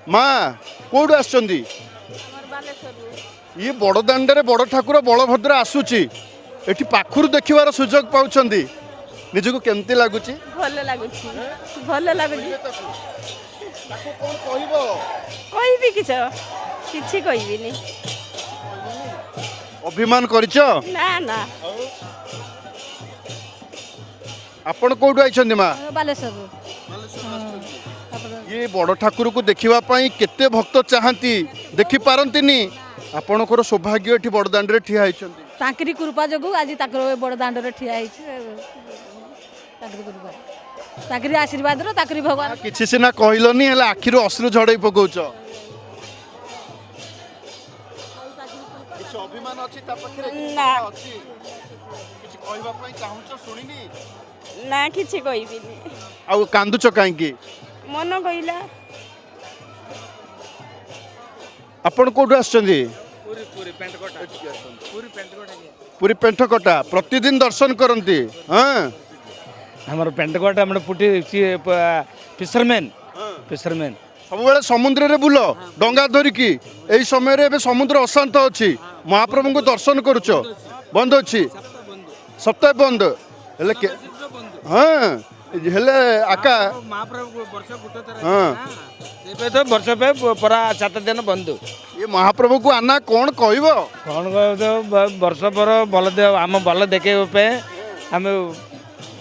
माँ कौटू आसुच्ची ये बड़ दाण्डे बड़ ठाकुर बलभद्र आसूची एठी पाखुर देखिबार सुजोग पाउछंदी निजको केमती लागुची भल लागुची भल लागुची ताको कोन कहिबो कहबी किछि कहबिनी अभिमान करिचो ना ना आपण कौटू आइछंदी माँ बालेश्वर ये बड़ ठाकुर को देखिबा पई केते भक्त चाहंती देखि पारंतिनी आपणकर सौभाग्य एठी बड़ दाण्डे ठिया आइछंदी तांकरी कृपा जोगु आज ताकर बड़ दाण्ड रे ठिया आइछ तांकरी कृपा तांकरी आशीर्वाद रो तांकरी भगवान किछि सिना कहिलोनी हेले आखिरो अश्रु झड़ै पकौछ किछि अभिमान अछि ता पखरे ना। अछि किछि कहबा पई चाहूछ सुनिनी ना किछि कहबिनी आ कांदुच काई की मन कइला आपण कोठु आछंदी पूरी पेंटकोटा प्रतिदिन दर्शन करती हाँ हमारे पेंटकोटा हमने पुटी फिशरमैन सब बेले समुद्र रे बुल डंगा धरिकी एई समय रे एबे समुद्र अशांत अछि महाप्रभु को दर्शन करूछ बंद अछि सप्ताह बंद हेले के हाँ हेले आका महाप्रभु वर्ष गुटे तरह हाँ ଏବେ ତ ବର୍ଷ ପାଇଁ ପୁରା 7 ଦିନ ବନ୍ଦ ये महाप्रभु को आना कौन कहबो କ'ଣ ବର୍ଷ पर ଭଲ ଆମ ଭଲ ଦେଖେଇବା ପାଇଁ ଆମେ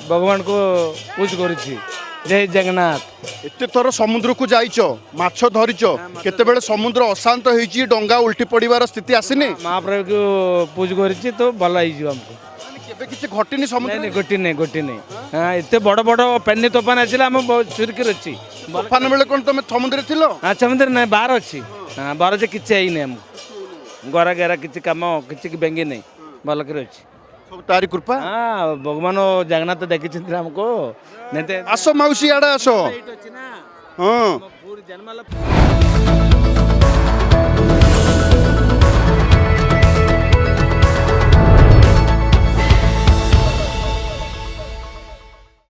ଭଗବାନକୁ ପୂଜ କରୁଛି ଜୟ ଜଗନ୍ନାଥ एते थर समुद्र को जाइछ माछ धरिछ केतेबेले समुद्र अशांत होईची डंगा उल्टी पड़िबार स्थिति आसीनी ମହାପ୍ରଭୁକୁ ପୂଜ କରିଛି ତ ଭଲ ହେଇଯିବ ଆମକୁ केबे किछि घटिनी समुद्र ନାଇଁ ଗୋଟି ନାଇଁ ହଁ ଏତେ ବଡ଼ ବଡ଼ ପେନି ତୋଫାନ ଆସିଲା ଆମ ସୁରକ୍ଷିତ ଅଛି तूफान बेले कोन तमे समुद्र थिलो ହଁ ସମୁଦ୍ର ନାଇଁ ବାହାର ଅଛି ହଁ ବାହାର ଯେ କିଛି ହେଇନି ଆମକୁ ଗରା ଗେରା କିଛି କାମ କିଛି ବେଙ୍ଗି ନାହିଁ ଭଲ କରି ଅଛି सब तारी कृपा ହଁ ଭଗବାନ ଜଗନ୍ନାଥ ଦେଖିଛନ୍ତି ଆମକୁ आसो माउसी आडे आसो हाँ ଜନ୍ମ